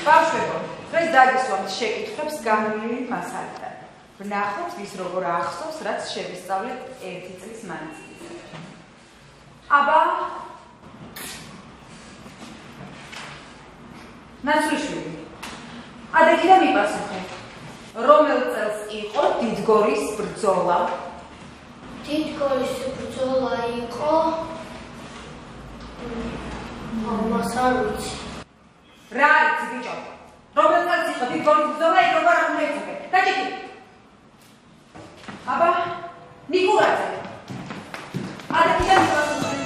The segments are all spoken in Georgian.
ბავშვებო, დღეს დაგისვამთ შეკითხვებს განვლილი მასალიდან. ვნახოთ ვის როგორ ახსოვს, რაც შევისწავლეთ 1 წლის მანძილზე. აბა ნაცრიშვილი, ადეთი და მიპასუხე. რომელ წელს იყო დიდგორის ბრძოლა? დიდგორის ბრძოლა იყო მას არ ვიცი. რა იცი ბიჭო? რომელ წელს იყო დიდგორის ბრძოლა, იქ როგორ არ უნდა იცოდე? დაჭიქი. აბა ნიკურაძე. ადეთი და მიპასუხე.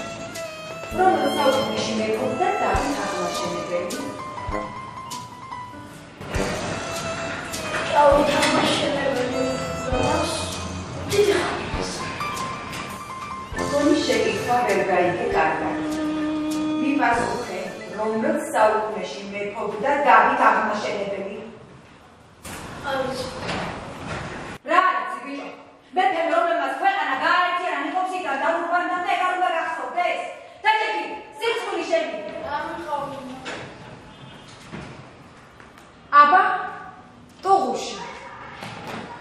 რომელ საუკუნეში მეფობდა დავით აღმაშენებელი? დავით აღმაშენებელი ბრძოლას დიდი ხანია. გონი შეკითხვა ვერ გაიგე კარგად. მიპასუხე, რომელ საუკუნეში მეფობდა დავით აღმაშენებელი? არ ვიცი. რა იცი ბიჭო? მეფემ რომელმაც ქვეყანა გააერთიანა ნიკოპსიდან და ურბანამდე ეგ არ უნდა გახსოვდეს? დაჭიქი, სიცხული შენი. რა მიყავი? აბა ტოღუში.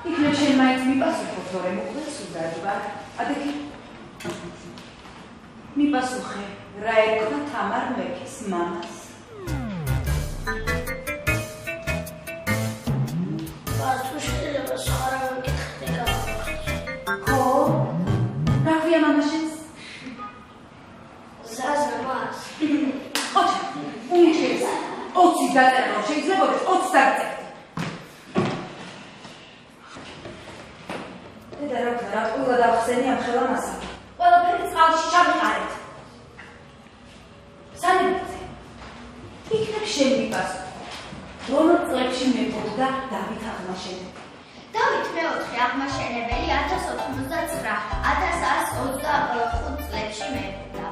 იქნებ შენ მაინც მიპასუხო, თორემ უკვე სუდად ვარ. ადეთი მიპასუხე, რა ერქვა თამარ მეფის მამას? ბავშვი შეიძლება სხვა რა მეკითხე გავაკეთე. ხო? რა ქვია მამა შენს? ზაზა მას. ოჩა, უმჩეს. 20 დაწერა რომ შეიძლებაოდეს 20 დაგწერდი. და რა ვქნა, რა ყველა დავხსენი ამ ხელა მასა. ყველაფერი წყალში ჩამიყარეთ. სანებიძე. იქნებ შენ მიპასუხო. რომელ წლებში მეფობდა დავით აღმაშენებელი? დავით მეოთხე აღმაშენებელი 1029-1125 წლებში მეფობდა.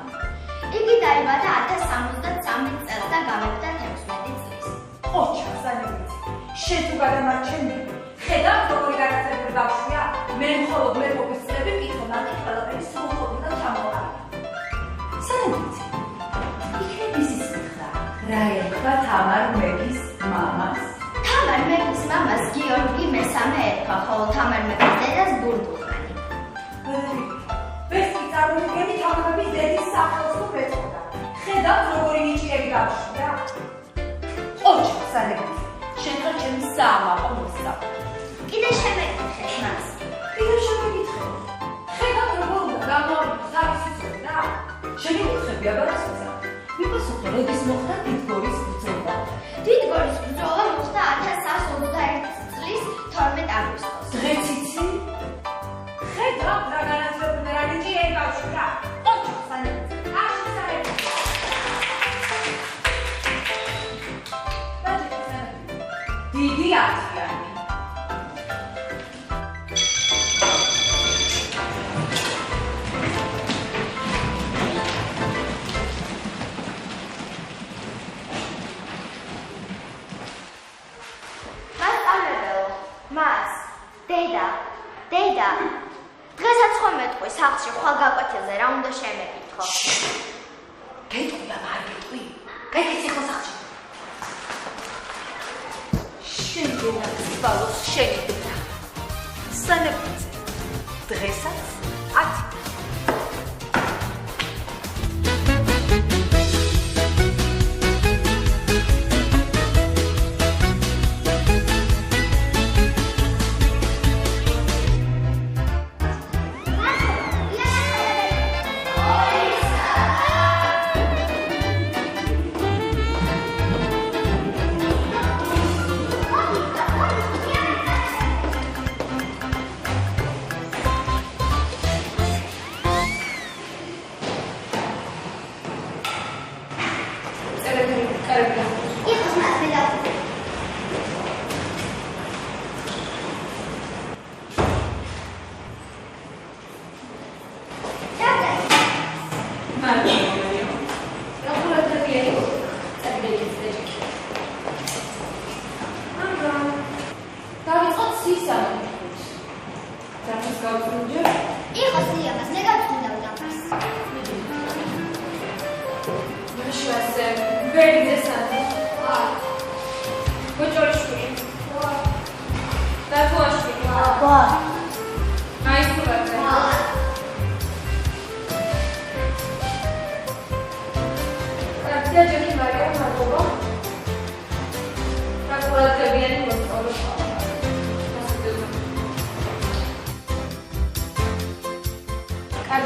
იგი დაიბადა 1073 წელს და გამეფდა 16 წლის. ოჩა, სანებიძე. შენ თუ გადამარჩენდი, ხედავ როგორი გადაცებული ბავშვია? მე მხოლოდ მეფობის წლები მკითხო, მათი ყველაფერი სრულყოფილი და ჩამოყალიბდა. სანებიძე. იქნებ ისიც მითხრა, რა ერქვა თამარ მეფის მამას? თამარ მეფის მამას გიორგი მესამე ერქვა, ხოლო თამარ მეფის დედას ბურბულხანი. ვესტი წარმოგიდგენთ თამარ მეფის დედის სახელს თუ ეწოდა. ხედავთ როგორი ნიჭიერი ბავშვია? ოჩა, სანებიძე. შენ ხარ ჩემი საამაყო მოსწავლე. კიდე შემეკითხეთ მას. კიდევ შემეკითხე. ხედავთ როგორ უნდა გამოავლინოს თავისი ცოდნა? შემეკითხები აბა რა სოცა? მიპასუხე, როდის მოხდა დიდგორის ბრძოლა? დიდგორის ბრძოლა მოხდა 1121 წლის 12 აგვისტოს. დღეც იცი? ხედავთ რა განათლებული რა ნიჭიერი ბავშვია? ოჩა, სანებიძე. აში სანებიძე. დაჭიქი, სანებიძე. დიდი ათიანი. დედა, დღესაც ხომ მეტყვი სახლში ხვალ გაკვეთილზე რა უნდა შემეკითხო? გეტყვი და არ გეტყვი. გაიქეცი ხო სახლში. შენ გენაცვალოს შენი დედა. სანებიძე. დღესაც 10.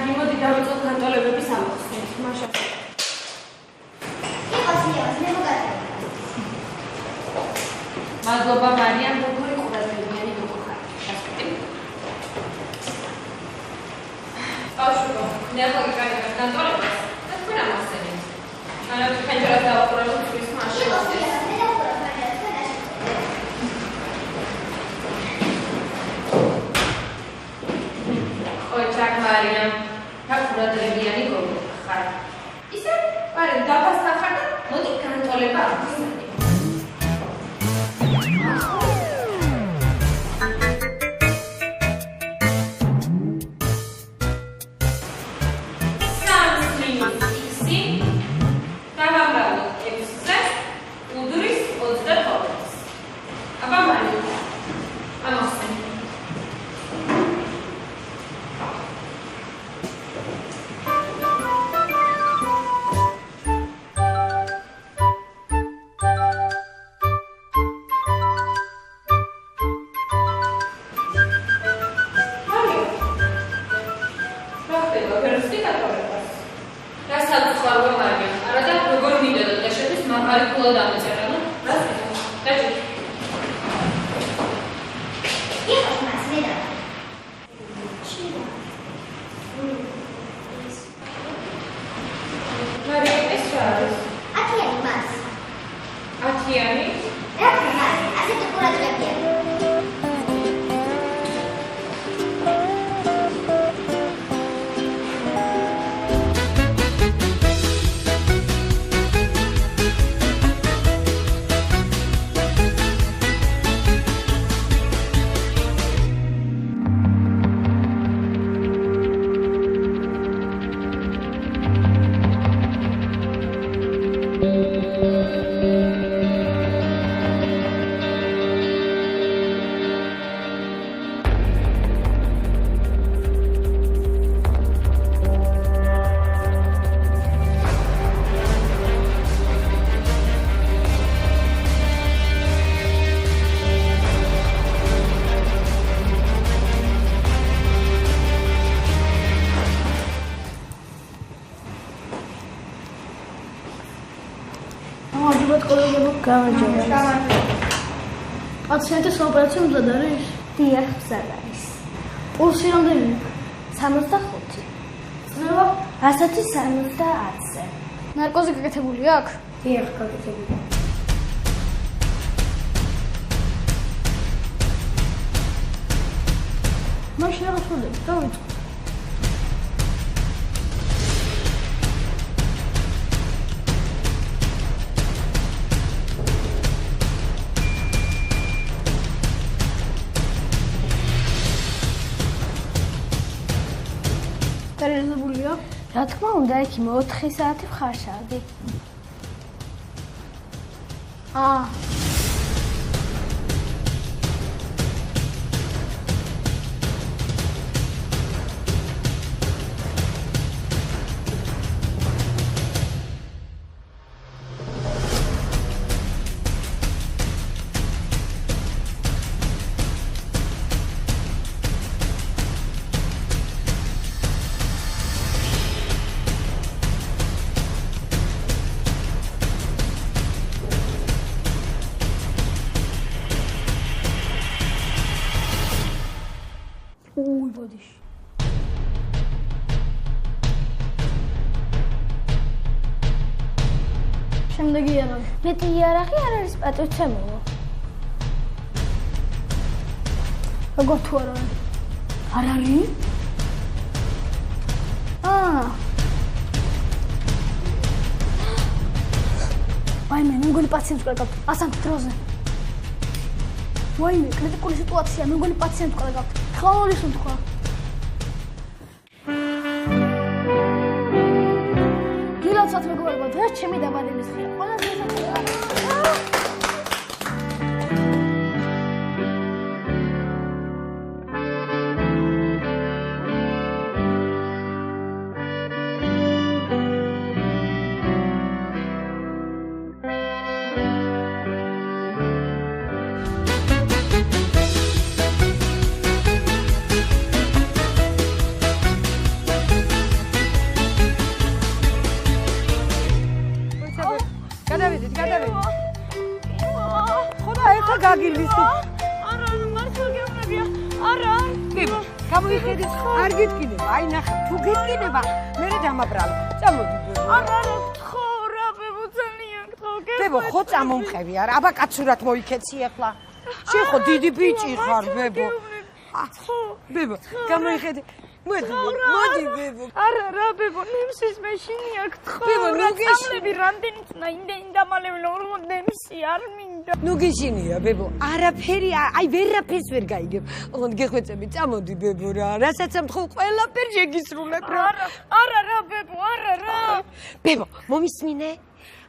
კარგი, მოდი დავიწყოთ განტოლებების ამოხსნით. მაშა. იყოს მე მოგაწერე. მადლობა მარიამ, როგორი ყურადღებიანი მოხარ. გასწრები. ბავშვო, ნახო გიკანებთ განტოლებას და თქვენ ამახსენეთ. მანავე ფენჯერას დავაყურავთ ხვის მაშინ. ოჩაკ მარიამ, ყურადღებიანი ხარ. ისე, არა, დაფასთან ხარ და მოდი განტოლება ამხსნით. პაციენტის ოპერაცია მზად არის? დიახ, მზად არის. პულსი რამდენია? 65. წნევა? 110-ზე. ნარკოზი გაკეთებული აქვს? დიახ, გაკეთებული. მაშინ რაღაც ვუძებ, დავიწყო. დარეზებულია? რა თქმა უნდა, იქ 4 საათი ვხარშავდი. ბოდიში. შემდეგი იარაღი. მეტი იარაღი არ არის პატივცემულო. როგორ თუ არ არის? არ არის? ვაიმე, მე მგონი პაციენტს ვკარგავთ. ასან დროზე. ვაიმე, კრიტიკული სიტუაცია, მე მგონი პაციენტს ვკარგავთ. ხალხის უთქვა. გილოცავთ მეგობრებო, დღეს ჩემი დაბადების დღეა. ყველაზე ესა გაგილვის თუ არა, მართლა გეუბნებია. არა. ბებო გამოიხედე არ გიტკინება აი ნახე თუ გიტკინება მე დამაბრალო წამოდი ბებო არა, გთხოვ რა, ბებო, ძალიან გთხოვ. ბებო ხო წამომხევი არა აბა კაცურად მოიქეცი ახლა შენ ხო დიდი ბიჭი ხარ ბებო ბებო გამოიხედე მოდი ბებო არა რა, ბებო, ნემსის მეშინია, გთხოვ. ბებო, ნუ გეშინია. სამლები რამდენიც და იმდენი დამალევი რომ ნემსი არ მინდა. ნუ გეშინია ბებო არაფერი აი ვერაფერს ვერ გაიგებ ოღონდ გეხვეწები წამოდი ბებო რა რასაც ამთხო ყველაფერი შეგისრულებ რა არა რა, ბებო, არა რა. ბებო მომისმინე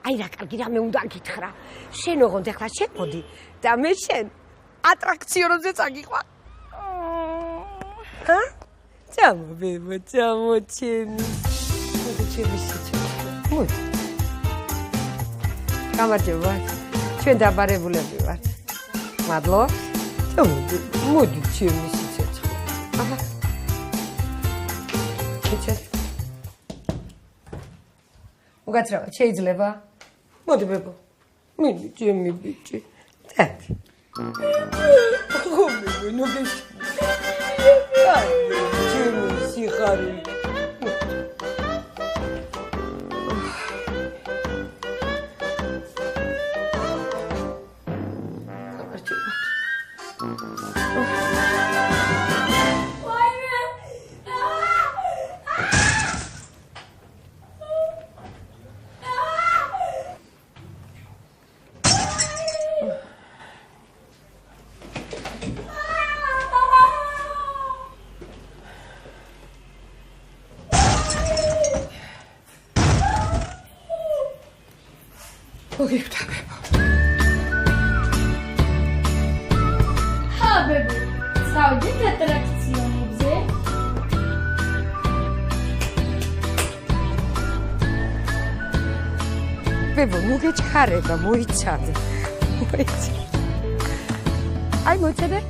აი რა კარგი რამე უნდა გითხრა შენ ოღონდ ახლა შემოდი და მე შენ ატრაქციონებზე წაგიყვან ჰა წამო ბებო წამო ჩემი მოდი გამარჯობა ჩვენ დაბარებულები ვართ მადლობა მოდი ჩემი სიცოცხლე აჰა ეჩე მოგაცრავად შეიძლება მოდი ბებო მინი ჩემი ბიჭი დადი ხო ბებო ნუ გეშ ჩემი სიხარი მოგიხვდა ბებო ხა ბებო წავიდეთ ატრაქციონებზე ბებო ნუ გეჩქარება მოიცადე აი მოიცადე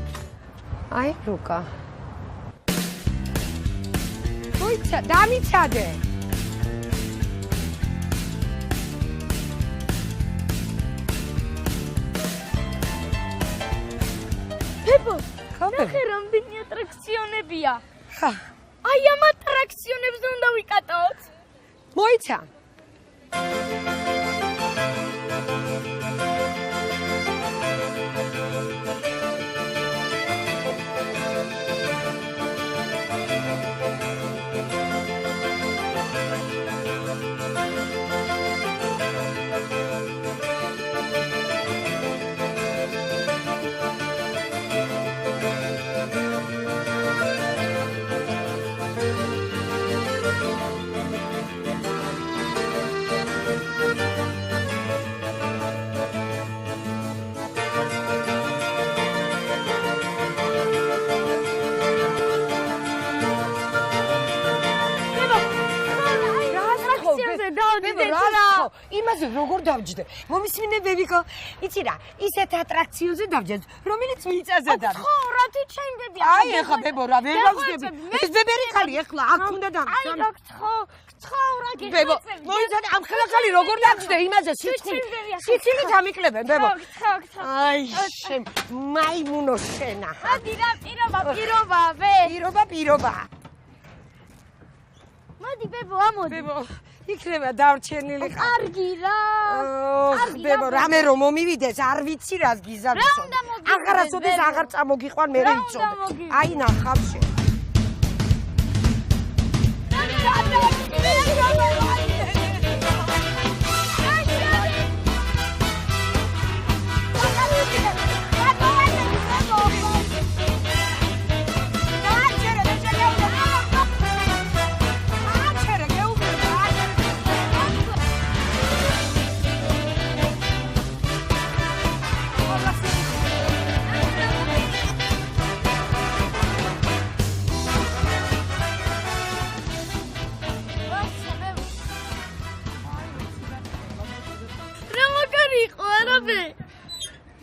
აი ლუკა მოიცადე დამიცადე ბებო, ხო ნახე რამდენი ატრაქციონებია. ხა აი ამ ატრაქციონებზე უნდა ვიკატოთ. მოიცა იმაზე როგორ დავჯდე? მომისმინე ბებიკო, იცი რა, ისეთ ატრაქციონზე დავჯდე, რომელიც მიწაზე დადის. ხო, რა თვითშენბები. აი ეხა ბებო რა ვერ გავჯდები. ეს ბებერი ხალი ეხლა აქ უნდა დავჯდე. აი რა გთხოვ რა გიხვეწები. ბებო, მოიცადე ამ ხელახალი როგორ დავჯდე იმაზე სიცილით ამიკლებენ ბებო. აი შენ მაიმუნო შენა. ადი რა პირობა პირობა. მოდი ბებო, ამოდი. ბებო იქნება დარჩენილი ხარ. კარგი რა. ბებო, რამე რომ მომივიდეს, არ ვიცი რას გიზარდო. აღარასოდეს აღარ წამოგიყვან მე ვიცოდე. აი ნახავ შენ.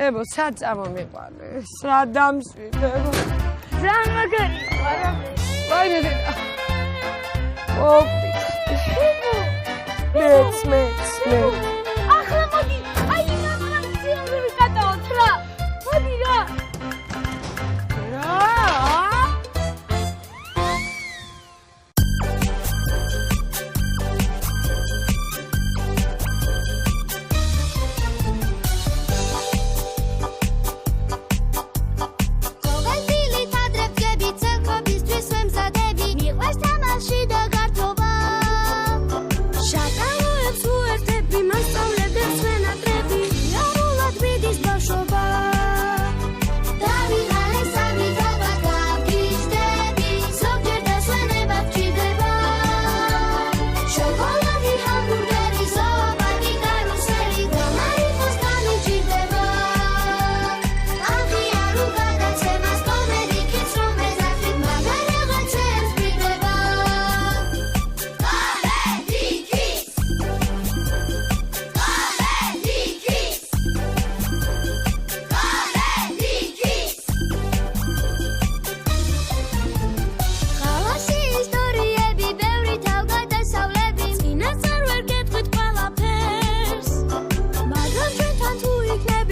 ებო, სად წამომიყვანე? სადამშვიდებო. ძალიან მაგარი ხარ. ვაიმე დედა. ოპი. მეც. ახლა მოდი, აი ამ ატრაქციონზე ვიკატოთ რა.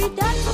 ვიდაც